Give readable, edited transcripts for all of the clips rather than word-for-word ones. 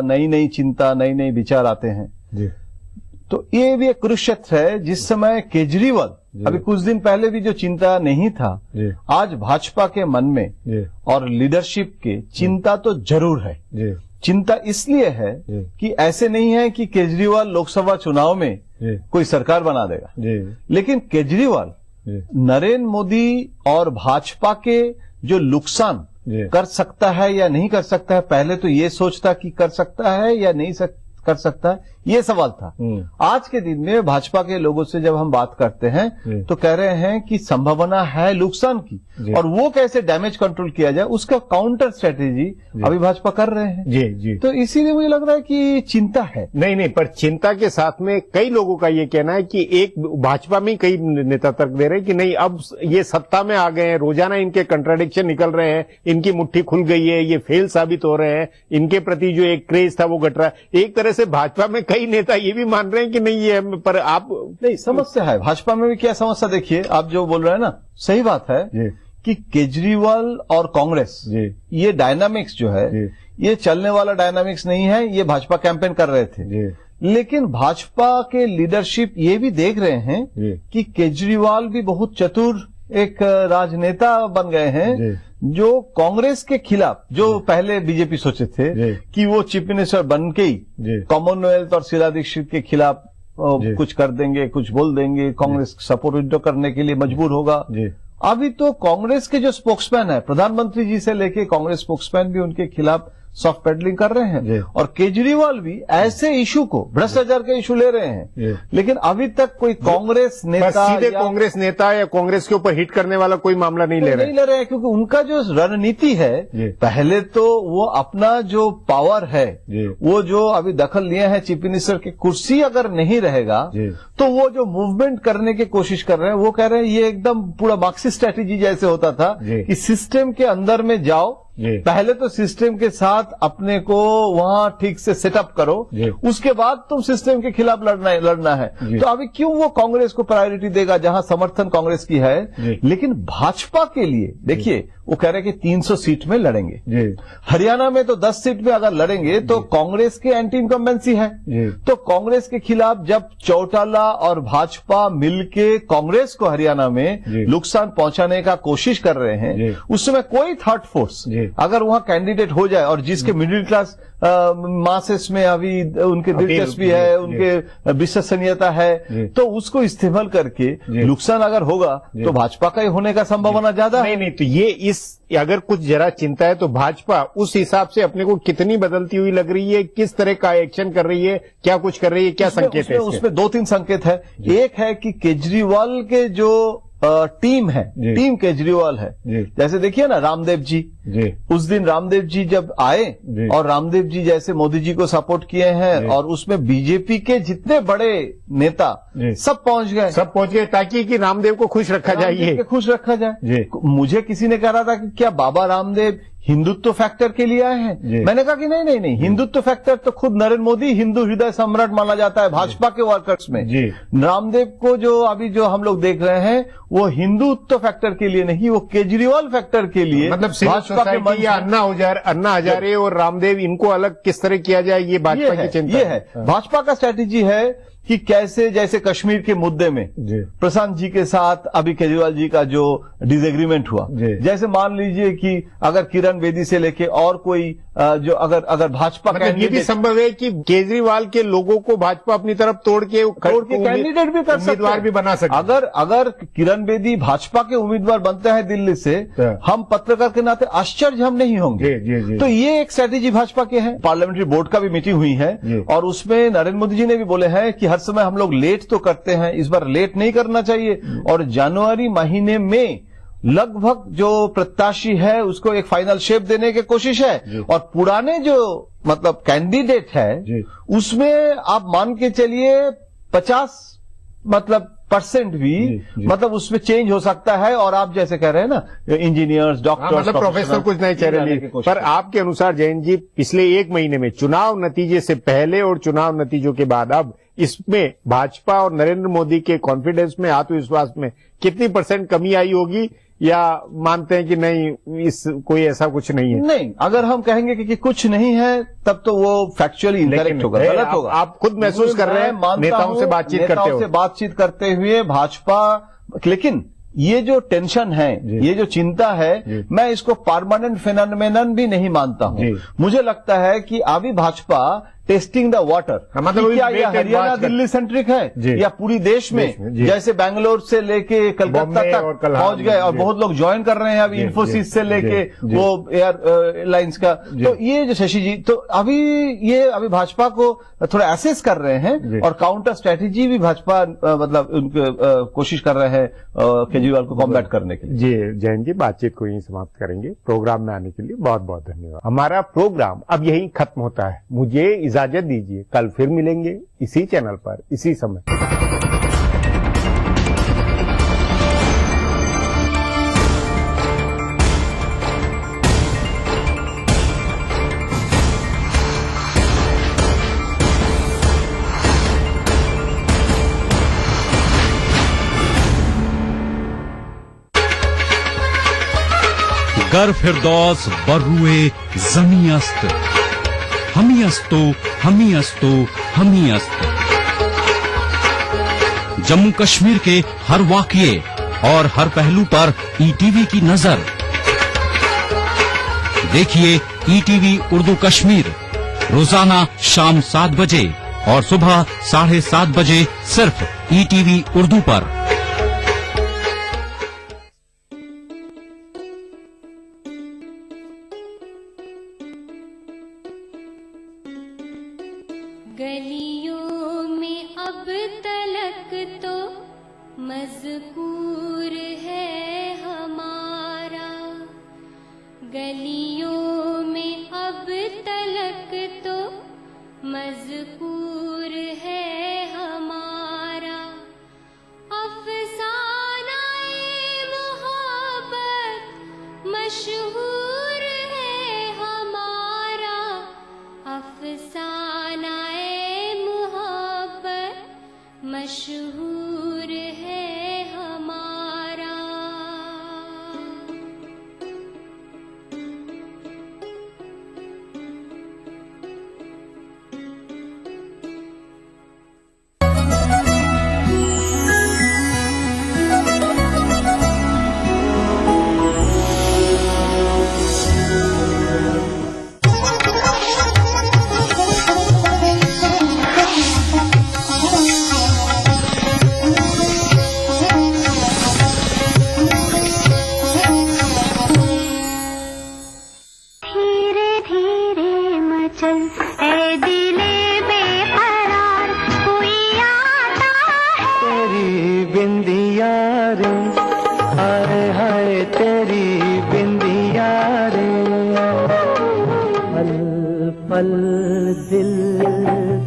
नई नई चिंता, नई नई विचार आते हैं जी। तो ये भी एक कुरुक्षेत्र है जिस समय केजरीवाल अभी कुछ दिन पहले भी जो चिंता नहीं था, आज भाजपा के मन में और लीडरशिप के चिंता तो जरूर है। चिंता इसलिए है कि ऐसे नहीं है कि केजरीवाल लोकसभा चुनाव में कोई सरकार बना देगा, लेकिन केजरीवाल नरेंद्र मोदी और भाजपा के जो नुकसान कर सकता है या नहीं कर सकता है, पहले तो ये सोचता कि कर सकता है या नहीं कर सकता है, ये सवाल था। आज के दिन में भाजपा के लोगों से जब हम बात करते हैं तो कह रहे हैं कि संभावना है नुकसान की, और वो कैसे डैमेज कंट्रोल किया जाए उसका काउंटर स्ट्रेटेजी अभी भाजपा कर रहे हैं। जी। तो इसीलिए मुझे लग रहा है कि चिंता है। नहीं, पर चिंता के साथ में कई लोगों का ये कहना है कि एक भाजपा में कई नेता तर्क दे रहे हैं कि नहीं, अब ये सत्ता में आ गए हैं, रोजाना इनके कंट्राडिक्शन निकल रहे हैं, इनकी मुट्ठी खुल गई है, ये फेल साबित हो रहे हैं, इनके प्रति जो एक क्रेज था वो घट रहा है। एक तरह से भाजपा में कई नेता ये भी मान रहे हैं कि नहीं ये, पर आप नहीं, समस्या है भाजपा में भी। क्या समस्या? देखिए, आप जो बोल रहे हैं ना, सही बात है कि केजरीवाल और कांग्रेस ये डायनामिक्स जो है ये चलने वाला डायनामिक्स नहीं है, ये भाजपा कैंपेन कर रहे थे। लेकिन भाजपा के लीडरशिप ये भी देख रहे हैं कि केजरीवाल भी बहुत चतुर एक राजनेता बन गए हैं, जो कांग्रेस के खिलाफ, जो पहले बीजेपी सोचे थे कि वो चीफ मिनिस्टर बन के ही कॉमनवेल्थ और शीला दीक्षित के खिलाफ कुछ कर देंगे, कुछ बोल देंगे, कांग्रेस सपोर्ट विड्रॉ करने के लिए मजबूर होगा। अभी तो कांग्रेस के जो स्पोक्समैन है, प्रधानमंत्री जी से लेके कांग्रेस स्पोक्समैन भी उनके खिलाफ सॉफ्ट पेडलिंग कर रहे हैं, और केजरीवाल भी ऐसे इशू को, भ्रष्टाचार के इशू ले रहे हैं। लेकिन अभी तक कोई कांग्रेस नेता, सीधे कांग्रेस नेता या कांग्रेस के ऊपर हिट करने वाला कोई मामला नहीं ले रहे हैं, क्योंकि उनका जो रणनीति है, पहले तो वो अपना जो पावर है, वो जो अभी दखल लिए हैं चीफ मिनिस्टर की कुर्सी अगर नहीं रहेगा तो वो जो मूवमेंट करने की कोशिश कर रहे हैं, वो कह रहे हैं ये एकदम पूरा मार्क्सिस्ट स्ट्रैटेजी जैसे होता था कि सिस्टम के अंदर में जाओ, पहले तो सिस्टम के साथ अपने को वहां ठीक से सेटअप करो, उसके बाद तुम सिस्टम के खिलाफ लड़ना है। तो अभी क्यों वो कांग्रेस को प्रायोरिटी देगा जहां समर्थन कांग्रेस की है। लेकिन भाजपा के लिए देखिए, वो कह रहे हैं कि 300 सीट में लड़ेंगे, हरियाणा में तो 10 सीट में अगर लड़ेंगे तो कांग्रेस के एंटी इनकम्बेंसी है, तो कांग्रेस के खिलाफ जब चौटाला और भाजपा मिलके कांग्रेस को हरियाणा में नुकसान पहुंचाने का कोशिश कर रहे हैं, उस समय कोई थर्ड फोर्स अगर वहां कैंडिडेट हो जाए और जिसके मिडिल क्लास मासेस में अभी उनके दिलचस्पी है, उनके विश्वसनीयता है, तो उसको इस्तेमाल करके नुकसान अगर होगा तो भाजपा का ही होने का संभावना ज्यादा है। नहीं, तो ये अगर कुछ जरा चिंता है तो भाजपा उस हिसाब से अपने को कितनी बदलती हुई लग रही है, किस तरह का एक्शन कर रही है, क्या कुछ कर रही है, क्या संकेत है? उसमें 2-3 संकेत है। एक है कि केजरीवाल के जो टीम है, टीम केजरीवाल है, जैसे देखिए ना रामदेव जी, उस दिन रामदेव जी जब आए और रामदेव जी जैसे मोदी जी को सपोर्ट किए हैं, और उसमें बीजेपी के जितने बड़े नेता सब पहुंच गए ताकि कि रामदेव को खुश रखा जाए। मुझे किसी ने कहा था कि क्या बाबा रामदेव हिंदुत्व फैक्टर के लिए आए हैं? मैंने कहा कि नहीं, हिंदुत्व फैक्टर तो खुद नरेंद्र मोदी हिंदू हृदय सम्राट माना जाता है भाजपा के वर्कर्स में। रामदेव को जो अभी जो हम लोग देख रहे हैं वो हिंदुत्व फैक्टर के लिए नहीं, वो केजरीवाल फैक्टर के लिए, मतलब भाजपा के मन या अन्ना हजारे और रामदेव, इनको अलग किस तरह किया जाए, ये भाजपा की चिंता है। भाजपा का स्ट्रैटेजी है कि कैसे, जैसे कश्मीर के मुद्दे में प्रशांत जी के साथ अभी केजरीवाल जी का जो डिसएग्रीमेंट हुआ, जैसे मान लीजिए कि अगर किरण बेदी से लेके और कोई जो अगर भाजपा मतलब ये भी संभव है कि केजरीवाल के लोगों को भाजपा अपनी तरफ तोड़ के कैंडिडेट भी कर सकते, उम्मीदवार भी बना सकते। अगर किरण बेदी भाजपा के उम्मीदवार बनते हैं दिल्ली से, हम पत्रकार के नाते आश्चर्य हम नहीं होंगे। तो ये एक स्ट्रैटेजी भाजपा के है। पार्लियामेंट्री बोर्ड का भी मीटिंग हुई है और उसमें नरेंद्र मोदी जी ने भी बोले हैं कि हर समय हम लोग लेट तो करते हैं, इस बार लेट नहीं करना चाहिए, और जनवरी महीने में लगभग जो प्रत्याशी है उसको एक फाइनल शेप देने की कोशिश है। और पुराने जो मतलब कैंडिडेट है उसमें आप मान के चलिए 50% भी मतलब उसमें चेंज हो सकता है। और आप जैसे कह रहे हैं ना, इंजीनियर्स, डॉक्टर्स, मतलब प्रोफेसर कुछ नए चेहरे लिए। पर आपके अनुसार जयंत जी, पिछले 1 महीने में चुनाव नतीजे से पहले और चुनाव नतीजों के बाद अब इसमें भाजपा और नरेंद्र मोदी के कॉन्फिडेंस में, आत्मविश्वास में कितनी % कमी आई होगी, या मानते हैं कि नहीं इस कोई ऐसा कुछ नहीं है? नहीं, अगर हम कहेंगे कि कुछ नहीं है तब तो वो फैक्चुअली इनकरेक्ट होगा, गलत होगा। आप खुद महसूस कर रहे हैं नेताओं से बातचीत करते हुए भाजपा, लेकिन ये जो टेंशन है, ये जो चिंता है, मैं इसको परमानेंट फिनोमेनन भी नहीं मानता हूं। मुझे लगता है कि अभी भाजपा टेस्टिंग द वाटर, मतलब क्या ये हरियाणा दिल्ली सेंट्रिक है या पूरी देश में जैसे बेंगलोर से लेके कलकत्ता तक पहुंच गए और बहुत लोग ज्वाइन कर रहे हैं अभी इन्फोसिस से लेके वो एयरलाइंस का। तो ये जो शशि जी, तो अभी भाजपा को थोड़ा एसेस कर रहे हैं और काउंटर स्ट्रेटेजी भी भाजपा मतलब उनके कोशिश कर रहे हैं केजरीवाल को कॉम्बैट करने के लिए। जी जैन जी, बातचीत को यहीं समाप्त करेंगे। प्रोग्राम में आने के लिए बहुत बहुत धन्यवाद। हमारा प्रोग्राम अब यहीं खत्म होता है, मुझे इजाजत दीजिए, कल फिर मिलेंगे इसी चैनल पर इसी समय। गर फिरदौस बर्रुए जमी अस्त, हमी अस्तो हमी अस्तो हमी अस्त। जम्मू कश्मीर के हर वाकये और हर पहलू पर ईटीवी की नजर। देखिए ईटीवी उर्दू कश्मीर रोजाना शाम 7 बजे और सुबह 7:30 बजे सिर्फ ईटीवी उर्दू पर। गलियों में अब तलक तो मज़कूर है हमारा, गलियों में अब तलक तो मज़कूर है हमारा। अफ़साना-ए मोहब्बत मशहूर है हमारा, अफ़साना मशहूर है हमारा। पल दिल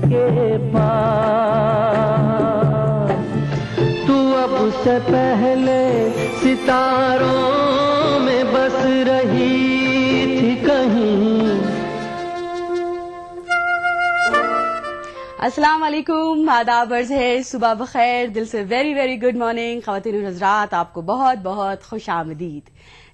के पास तू अब से पहले सितारों में बस रही थी कहीं। अस्सलाम वालेकुम, आदाब अर्ज़ है, सुबह बखैर, दिल से वेरी वेरी गुड मॉर्निंग ख़वातीन और हज़रात, आपको बहुत बहुत खुश आमदीद।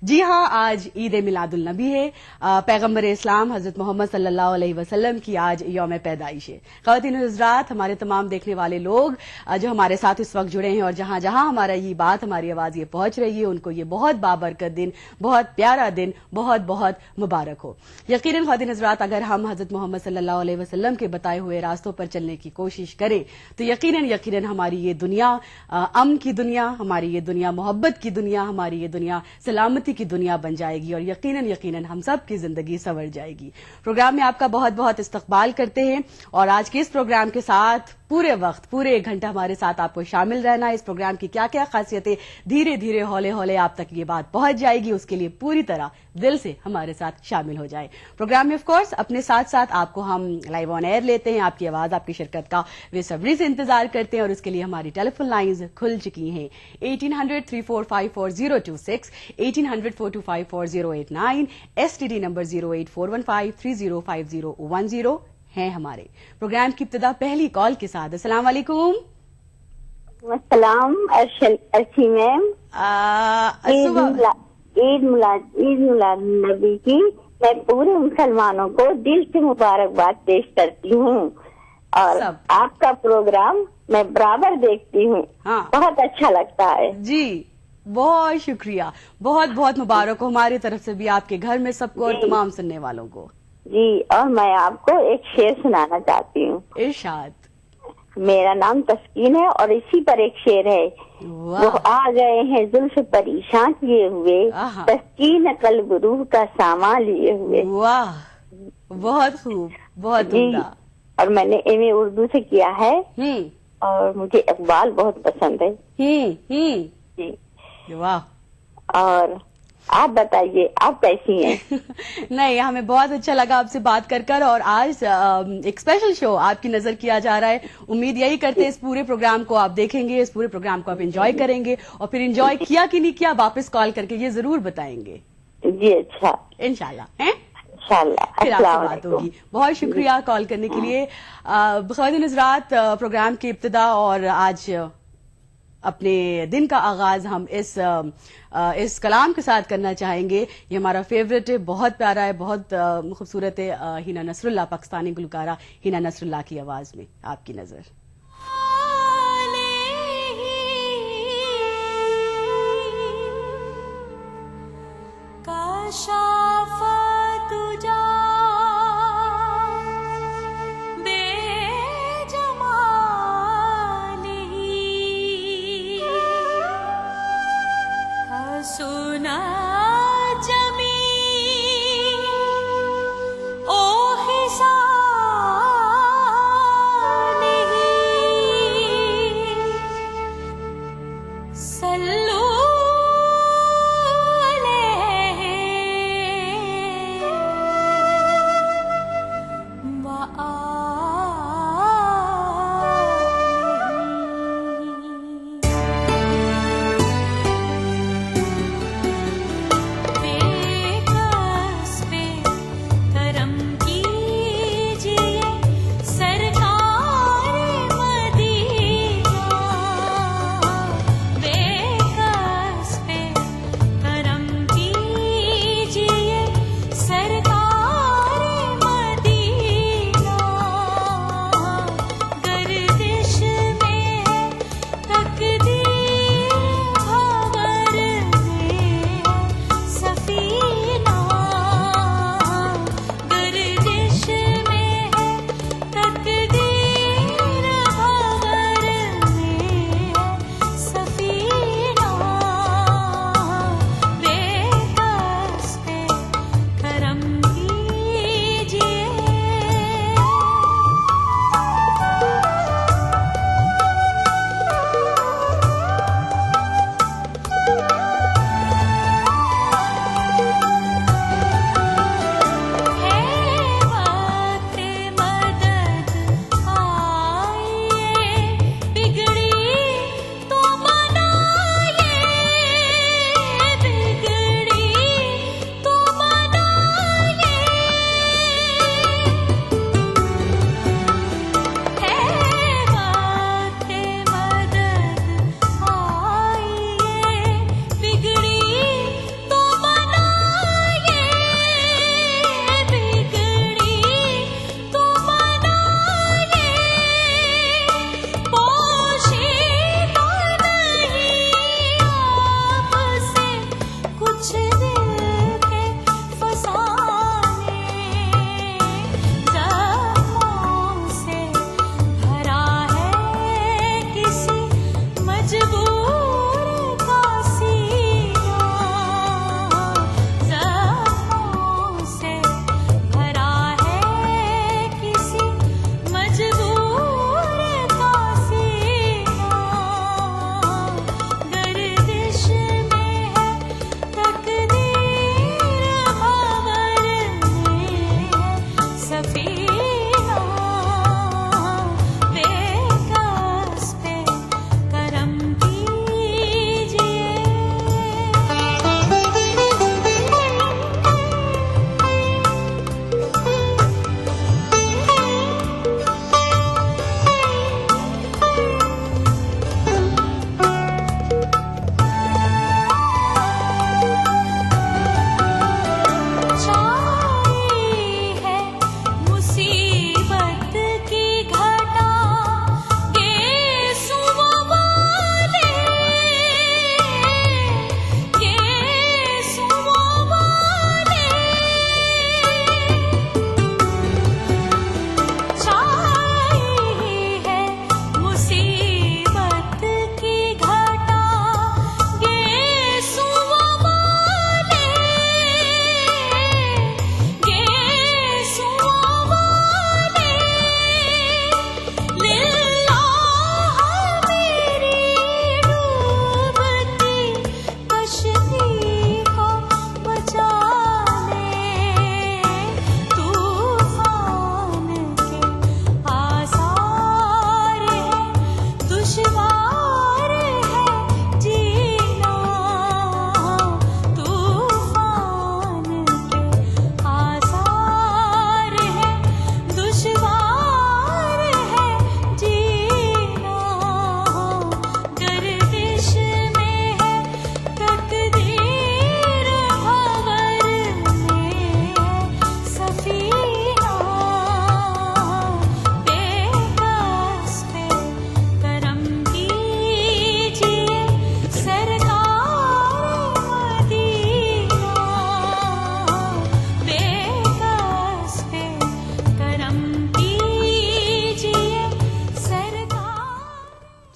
जी हाँ, आज ईद मिलादुल नबी है। पैगम्बर इस्लाम हज़रत मोहम्मद सल्लल्लाहु अलैहि वसल्लम की आज यौम पैदाइश है। ख़वातीन और हज़रात, हमारे तमाम देखने वाले लोग जो हमारे साथ इस वक्त जुड़े हैं और जहां जहां हमारा ये बात, हमारी आवाज़ ये पहुंच रही है, उनको ये बहुत बाबरकत दिन, बहुत प्यारा दिन, बहुत बहुत मुबारक हो। यकीनन ख़वातीन हज़रात, अगर हम हज़रत मोहम्मद सल्लल्लाहु अलैहि वसल्लम के बताए हुए रास्तों पर चलने की कोशिश करें तो यकीनन हमारी ये दुनिया अमन की दुनिया, हमारी ये दुनिया मोहब्बत की दुनिया, हमारी ये दुनिया सलामती की दुनिया बन जाएगी और यकीनन हम सब की जिंदगी संवर जाएगी। प्रोग्राम में आपका बहुत बहुत इस्तकबाल करते हैं और आज के इस प्रोग्राम के साथ पूरे वक्त, पूरे 1 घंटा हमारे साथ आपको शामिल रहना। इस प्रोग्राम की क्या क्या खासियतें धीरे धीरे हौले हौले आप तक ये बात पहुंच जाएगी, उसके लिए पूरी तरह दिल से हमारे साथ शामिल हो जाए। प्रोग्राम में ऑफ कोर्स अपने साथ साथ आपको हम लाइव ऑन एयर लेते हैं, आपकी आवाज, आपकी शिरकत का बेसब्री से इंतजार करते हैं और उसके लिए हमारी टेलीफोन लाइंस खुल चुकी हैं 1800-345-4026, 1800-425-4089, STD नंबर 08415305010 है हमारे। प्रोग्राम की इब्तिदा पहली कॉल के साथ। अस्सलाम वालेकुम। अस्सलाम अर्शी मैम। सुबह ईद मिलाद नबी की मैं पूरे मुसलमानों को दिल से मुबारकबाद पेश करती हूँ और सब। आपका प्रोग्राम मैं बराबर देखती हूँ। हाँ। बहुत अच्छा लगता है जी, बहुत शुक्रिया, बहुत बहुत मुबारक हो हमारी तरफ से भी आपके घर में सबको और जी। तमाम सुनने वालों को। जी। और मैं आपको एक शेर सुनाना चाहती हूँ। इरशाद। मेरा नाम तस्कीन है और इसी पर एक शेर है। वो वाह, आ गए हैं जुल्फ परेशान किए हुए, आहा। तस्कीन कल्ब रूह का सामान लिए हुए। वाह, बहुत खूब, बहुत जी। उम्दा। और मैंने एमए उर्दू से किया है और मुझे इकबाल बहुत पसंद है। जी। वाह। और आप बताइए, आप कैसी हैं? नहीं, हमें बहुत अच्छा लगा आपसे बात कर और आज एक स्पेशल शो आपकी नजर किया जा रहा है। उम्मीद यही करते हैं इस पूरे प्रोग्राम को आप देखेंगे, इस पूरे प्रोग्राम को आप एंजॉय करेंगे और फिर एंजॉय किया कि नहीं किया वापस कॉल करके ये जरूर बताएंगे जी। अच्छा, इंशाल्लाह हैं। इंशाल्लाह। फिर अस्सलाम आपसे बात वालेकुम। होगी। बहुत शुक्रिया कॉल करने के लिए। ख़वातीन हज़रात, प्रोग्राम की इब्तिदा और आज अपने दिन का आगाज हम इस कलाम के साथ करना चाहेंगे। ये हमारा फेवरेट है, बहुत प्यारा है, बहुत खूबसूरत है। हिना नसरुल्लाह, पाकिस्तानी गुलकारा हिना नसरुल्लाह की आवाज में आपकी नजर। सुना जमी ओ हिसा नहीं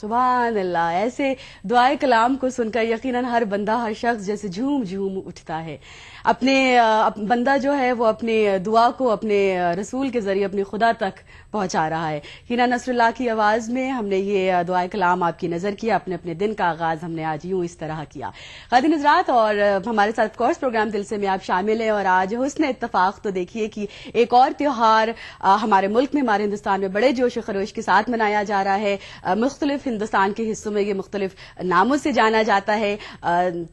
सुभान अल्लाह। ऐसे दुआए कलाम को सुनकर यकीनन हर बंदा, हर शख्स जैसे झूम झूम उठता है। बंदा जो है वो अपने दुआ को अपने रसूल के जरिए अपने खुदा तक पहुंचा रहा है। हीना नसरुल्लाह की आवाज में हमने ये दुआए कलाम आपकी नजर किया, अपने अपने दिन का आगाज हमने आज यूं इस तरह किया। खातिन हज़रात, और हमारे साथ कोर्स प्रोग्राम दिल से में आप शामिल हैं, और आज हुस्न इत्तफाक तो देखिए कि एक और त्योहार हमारे मुल्क में, हमारे हिंदुस्तान में बड़े जोश खरोश के साथ मनाया जा रहा है। मुख्तलिफ हिंदुस्तान के हिस्सों में ये मुख्तलिफ नामों से जाना जाता है।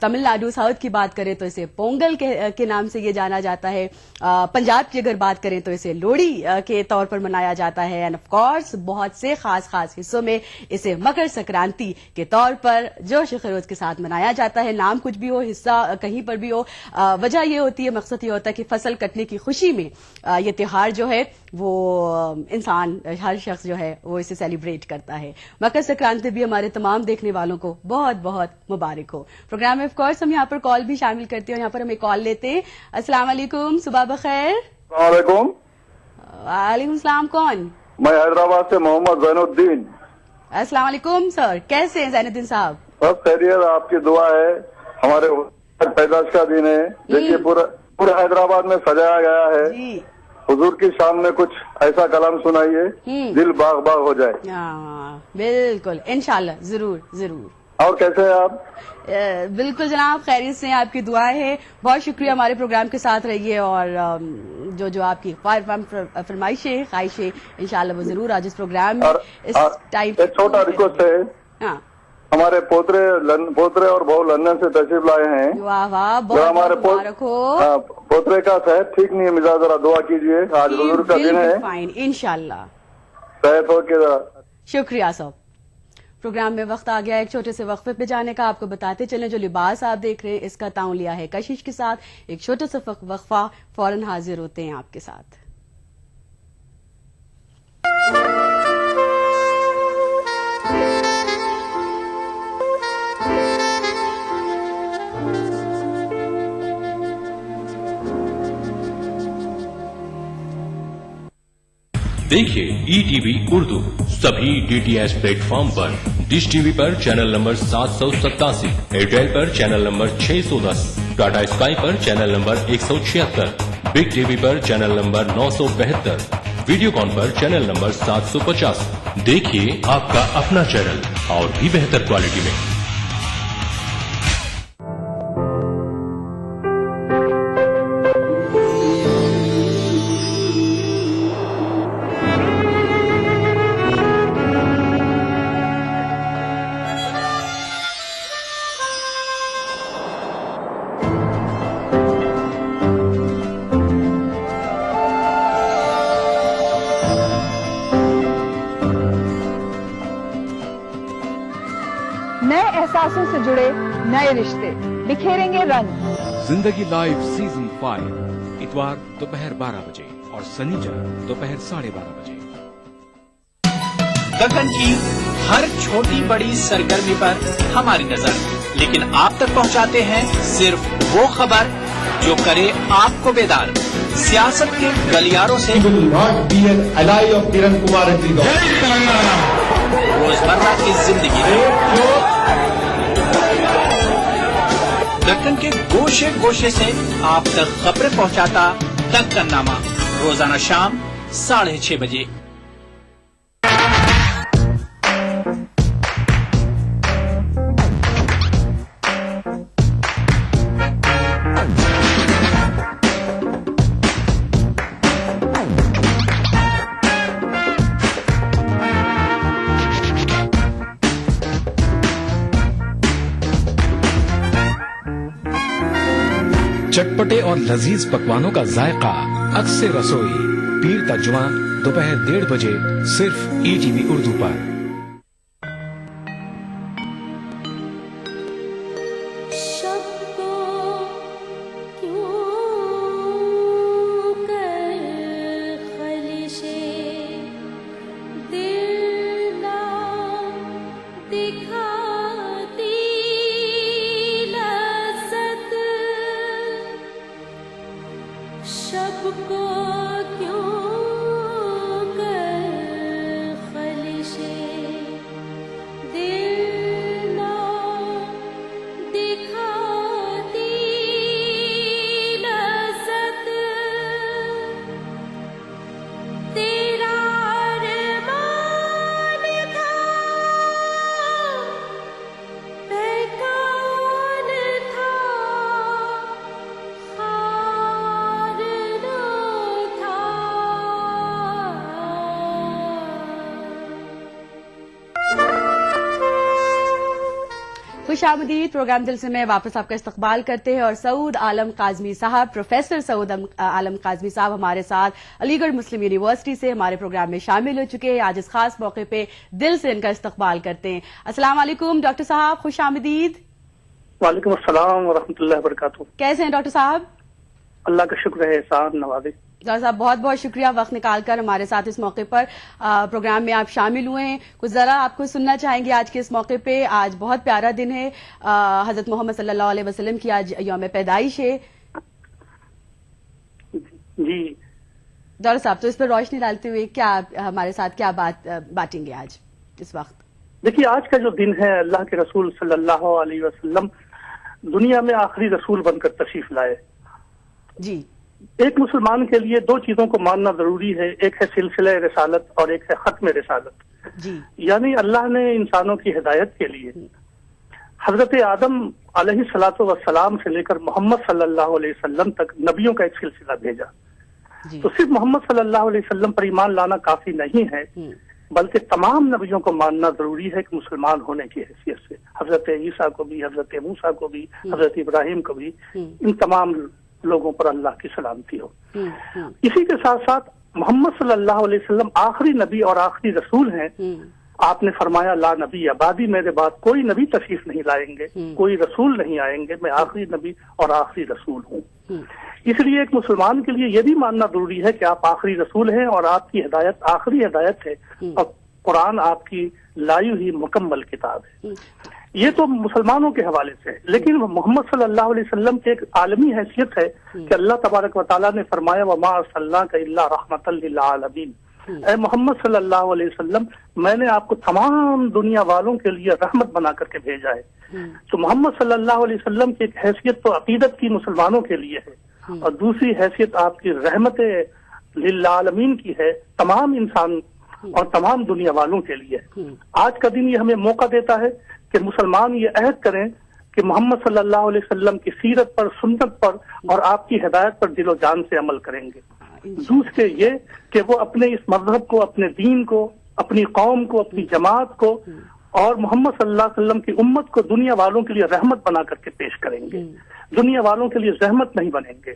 तमिलनाडु साउथ की बात करें तो इसे पोंगल के नाम से ये जाना जाता है। पंजाब की अगर बात करें तो इसे लोहड़ी के तौर पर मनाया जाता है। एंड ऑफ कोर्स बहुत से खास हिस्सों में इसे मकर संक्रांति के तौर पर जोश खरोश के साथ मनाया जाता है। नाम कुछ भी हो, हिस्सा कहीं पर भी हो, वजह ये होती है, मकसद ये होता है कि फसल कटने की खुशी में ये त्योहार जो है वो इंसान, हर शख्स जो है वो इसे सेलिब्रेट करता है। मकर संक्रांति भी हमारे तमाम देखने वालों को बहुत बहुत मुबारक हो। प्रोग्राम में ऑफ कोर्स हम यहाँ पर कॉल भी शामिल करते हैं, और यहाँ पर हमें कॉल लेते हैं। अस्सलाम वालेकुम, सुबह बखैर। वालेकुम वालेकुम सलाम। कौन? मैं हैदराबाद से मोहम्मद जैनुद्दीन। अस्सलाम वालेकुम सर, कैसे हैं जैनुद्दीन साहब? सब खैरियत, आपकी दुआ है। हमारे पैदाश का दिन है, देखिए पूरे हैदराबाद में सजाया गया है जी। हुजूर की शान में कुछ ऐसा कलाम सुनाइए दिल बाग बाग हो जाए। बिल्कुल, इंशाल्लाह, जरूर जरूर। और कैसे हैं आप? बिल्कुल जनाब, खैरियत से आपकी दुआएं हैं। बहुत शुक्रिया, हमारे प्रोग्राम के साथ रहिए, और जो आपकी फरमाइशें, ख्वाहिशें, इंशाल्लाह वो जरूर आज इस प्रोग्राम में इस टाइम। एक छोटा रिक्वेस्ट है, हाँ, हमारे पोतरे और बहू लंदन से तशरीफ लाए हैं। वाह वाह, बहुत हमारे मुबारक हो। पोतरे का सेहत ठीक नहीं है, मिजाज जरा दुआ कीजिए, आज हुजूर का दिन है। फाइन, इंशाल्लाह सेहत हो के जरा। शुक्रिया साहब। प्रोग्राम में वक्त आ गया एक छोटे से वक्फे पे जाने का। आपको बताते चलें, जो लिबास आप देख रहे हैं इसका ताउन लिया है कशिश के साथ। एक छोटा सा वक्फा, फौरन हाजिर होते हैं आपके साथ। देखिए ETV उर्दू सभी DTH प्लेटफॉर्म पर। डिश टीवी पर चैनल नंबर 787, एयरटेल पर चैनल नंबर 610, टाटा स्काई पर चैनल नंबर 176, बिग टीवी पर चैनल नंबर 972, वीडियोकॉन पर चैनल नंबर 750। देखिए आपका अपना चैनल और भी बेहतर क्वालिटी में। नए एहसासों से जुड़े नए रिश्ते बिखेरेंगे रंग। जिंदगी लाइव सीजन 5 इतवार दोपहर 12 बजे और शनिवार दोपहर 12:30 बजे। दक्कन की हर छोटी बड़ी सरगर्मी पर हमारी नजर, लेकिन आप तक पहुंचाते हैं सिर्फ वो खबर जो करे आपको बेदार। सियासत के गलियारों से रोजमर्रा की जिंदगी दक्कन के गोशे गोशे से आप तक खबरें पहुंचाता दक्कननामा, रोजाना शाम 6:30 बजे। चटपटे और लजीज पकवानों का जायका अक्सर रसोई, पीर का जुमा दोपहर 1:30 बजे सिर्फ ETV उर्दू पर। सबको क्यों कर खलिशे खुशामदीद। प्रोग्राम दिल से मैं वापस आपका इस्तकबाल करते हैं और सऊद आलम काजमी साहब, प्रोफेसर सऊद आलम काजमी साहब हमारे साथ अलीगढ़ मुस्लिम यूनिवर्सिटी से हमारे प्रोग्राम में शामिल हो चुके हैं। आज इस खास मौके पे दिल से इनका इस्तकबाल करते हैं। अस्सलाम वालेकुम डॉक्टर साहब, खुशामदीद। वालेकुम अस्सलाम व रहमतुल्लाहि व बरकातुहू। कैसे हैं डॉक्टर साहब? अल्लाह का शुक्र है, एहसान नवाज़े। डॉक्टर साहब बहुत बहुत शुक्रिया वक्त निकालकर हमारे साथ इस मौके पर प्रोग्राम में आप शामिल हुए हैं। कुछ जरा आपको सुनना चाहेंगे आज के इस मौके पे। आज बहुत प्यारा दिन है, हजरत मोहम्मद सल्लल्लाहु अलैहि वसल्लम की आज यौम पैदाइश है। जी डॉक्टर साहब, तो इस पर रोशनी डालते हुए क्या हमारे साथ क्या बांटेंगे आज इस वक्त? देखिए, आज का जो दिन है, अल्लाह के रसूल सल्लल्लाहु अलैहि वसल्लम दुनिया में आखिरी रसूल बनकर तशरीफ लाए। जी, एक मुसलमान के लिए दो चीजों को मानना जरूरी है, एक है सिलसिला रिसालत और एक है खत्म रिसालत। जी, यानी अल्लाह ने इंसानों की हिदायत के लिए हजरत आदम अलैहिस्सलातु वस्सलाम से लेकर मोहम्मद सल्लल्लाहु अलैहि वसल्लम तक नबियों का एक सिलसिला भेजा। तो सिर्फ मोहम्मद सल्लल्लाहु अलैहि वसल्लम पर ईमान लाना काफी नहीं है, बल्कि तमाम नबियों को मानना जरूरी है कि मुसलमान होने की हैसियत से। हजरत ईसा को भी, हजरत मूसा को भी, हजरत इब्राहिम को भी, इन तमाम लोगों पर अल्लाह की सलामती हो। इसी के साथ साथ मोहम्मद सल्लल्लाहु अलैहि वसल्लम आखिरी नबी और आखिरी रसूल हैं। आपने फरमाया ला नबी अबादी, मेरे बाद कोई नबी तशरीफ नहीं लाएंगे, कोई रसूल नहीं आएंगे, मैं आखिरी नबी और आखिरी रसूल हूँ। इसलिए एक मुसलमान के लिए यह भी मानना जरूरी है कि आप आखिरी रसूल हैं और आपकी हिदायत आखिरी हिदायत है और कुरान आपकी लाई हुई मुकम्मल किताब है। ये तो मुसलमानों के हवाले से है, लेकिन मोहम्मद सल्लल्लाहु अलैहि वसल्लम की एक आलमी हैसियत है कि अल्लाह तबारक व तआला ने फरमाया वमा अरसलनाका इल्ला रहमतल लिल आलमीन। ऐ मोहम्मद सल्लल्लाहु अलैहि वसल्लम, मैंने आपको तमाम दुनिया वालों के लिए रहमत बना करके भेजा है। तो मोहम्मद सल्लल्लाहु अलैहि वसल्लम की एक हैसियत तो अकीदत की मुसलमानों के लिए है और दूसरी हैसियत आपकी रहमत लिल आलमीन की है, तमाम इंसान और तमाम दुनिया वालों के लिए। आज का दिन ये हमें मौका देता है कि मुसलमान ये अहद करें कि मोहम्मद सल्लल्लाहु अलैहि वसल्लम की सीरत पर, सुन्नत पर और आपकी हिदायत पर दिलो जान से अमल करेंगे। दूसरे ये कि वो अपने इस मजहब को, अपने दीन को, अपनी कौम को, अपनी जमात को और मोहम्मद सल्लल्लाहु अलैहि वसल्लम की उम्मत को दुनिया वालों के लिए रहमत बना करके पेश करेंगे। दुनिया वालों के लिए रहमत नहीं बनेंगे,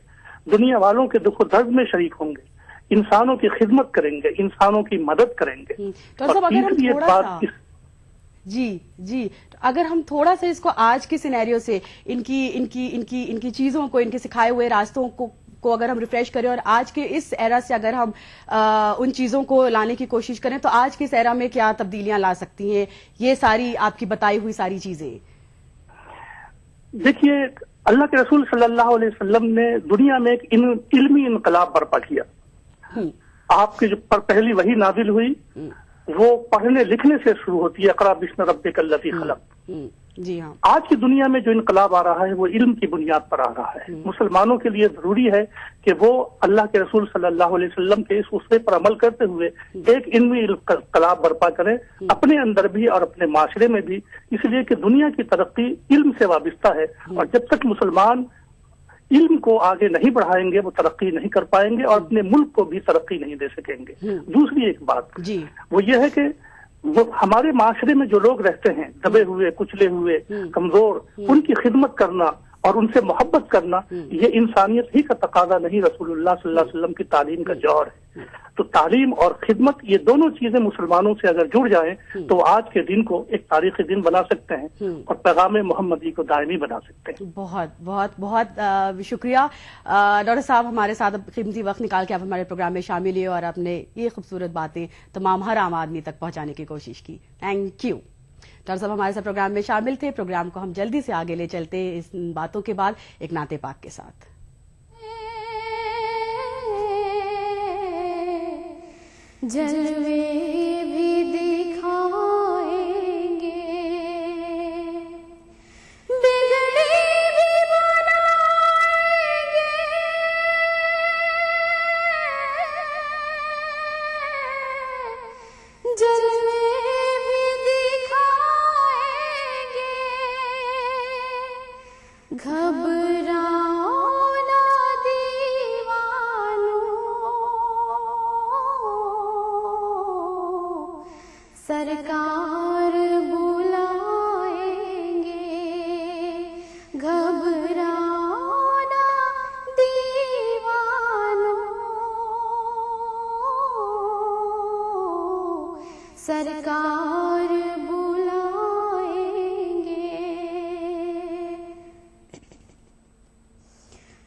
दुनिया वालों के दुख दर्द में शरीक होंगे, इंसानों की खिदमत करेंगे, इंसानों की मदद करेंगे। और तीसरी एक बात, जी, अगर हम थोड़ा सा इसको आज के सिनेरियो से इनकी चीजों को, इनके सिखाए हुए रास्तों को अगर हम रिफ्रेश करें और आज के इस एरा से अगर हम उन चीजों को लाने की कोशिश करें तो आज के इस एरा में क्या तब्दीलियां ला सकती हैं ये सारी आपकी बताई हुई सारी चीजें? देखिए, अल्लाह के रसूल सल्लल्लाहु अलैहि वसल्लम ने दुनिया में एक इल्मी इनकलाब बर्पा किया। आपकी जो पहली वही नाजिल हुई वो पढ़ने लिखने से शुरू होती है, अक़रा बिस्मि रब्बिकल्लज़ी खलक़। जी हाँ। आज की दुनिया में जो इनकलाब आ रहा है वो इल्म की बुनियाद पर आ रहा है। मुसलमानों के लिए जरूरी है कि वो अल्लाह के रसूल सल्लल्लाहु अलैहि वसल्लम के इस उसवे पर अमल करते हुए एक इल्मी इनकलाब बर्पा करें, अपने अंदर भी और अपने माशरे में भी, इसलिए कि दुनिया की तरक्की इल्म से वाबिस्ता है और जब तक मुसलमान इल्म को आगे नहीं बढ़ाएंगे वो तरक्की नहीं कर पाएंगे और अपने मुल्क को भी तरक्की नहीं दे सकेंगे। दूसरी एक बात वो ये है कि वो हमारे माशरे में जो लोग रहते हैं, दबे हुए, कुचले हुए, कमजोर, उनकी खिदमत करना और उनसे मोहब्बत करना ये इंसानियत ही का तकाजा नहीं, रसूलुल्लाह सल्लल्लाहु अलैहि वसल्लम की तालीम का जौहर है। तो तालीम और खिदमत ये दोनों चीजें मुसलमानों से अगर जुड़ जाएं तो आज के दिन को एक तारीखी दिन बना सकते हैं और पैगाम मोहम्मदी को दायमी बना सकते हैं। बहुत बहुत बहुत शुक्रिया डॉक्टर साहब, हमारे साथ कीमती वक्त निकाल के आप हमारे प्रोग्राम में शामिल हुए और आपने ये खूबसूरत बातें तमाम हर आम आदमी तक पहुंचाने की कोशिश की। Thank you. डॉक्टर साहब हमारे साथ प्रोग्राम में शामिल थे। प्रोग्राम को हम जल्दी से आगे ले चलते हैं इस बातों के बाद एक नाते पाक के साथ। जलवे भी दिखाएंगे, बिगड़ी भी बनाएंगे, जलवे भी दिखाएंगे, घबराओ ना सरकार बुलाएंगे। सरकार बुलाएंगे।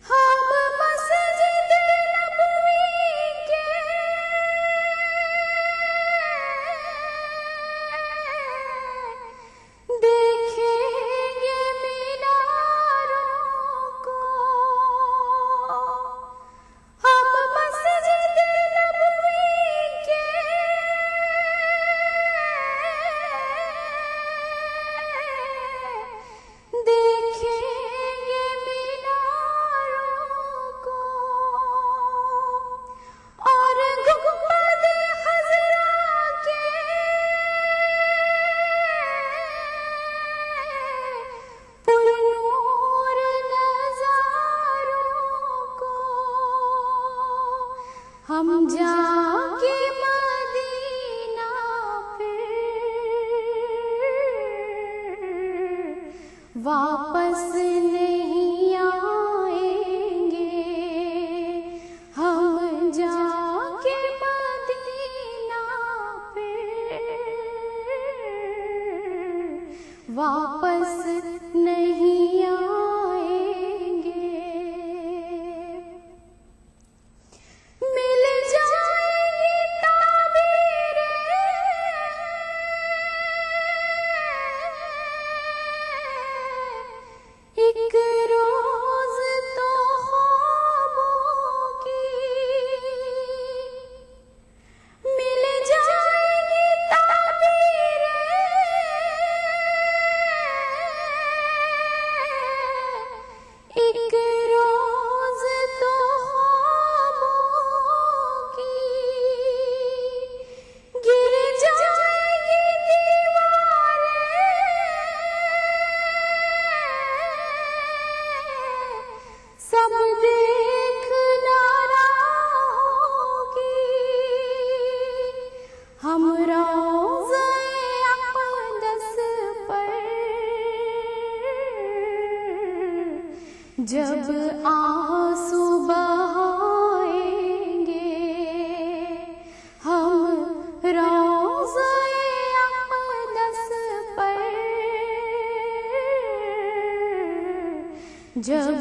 हम मस्जिद नबवी के देखेंगे मीनारों को। हम मस्जिद नबवी के देखेंगे मीनारों को। और गुंबद खज़रा के पुरनूर नज़ारों को। हम जाके मदीना फिर वापस नहीं आएंगे। हम जाके मदीना फिर वापस नहीं आएंगे। मिल जाएगी ताबीरें एक रोज तो ख्वाबों की। मिल जाएगी ताबीरें एक रोज तो ख्वाबों की। गिर जाएगी दीवारें सब देखना होगी। हम रोज़े अक़दस पर जब आंसू बहाएंगे। हम रोज़े अक़दस पर जब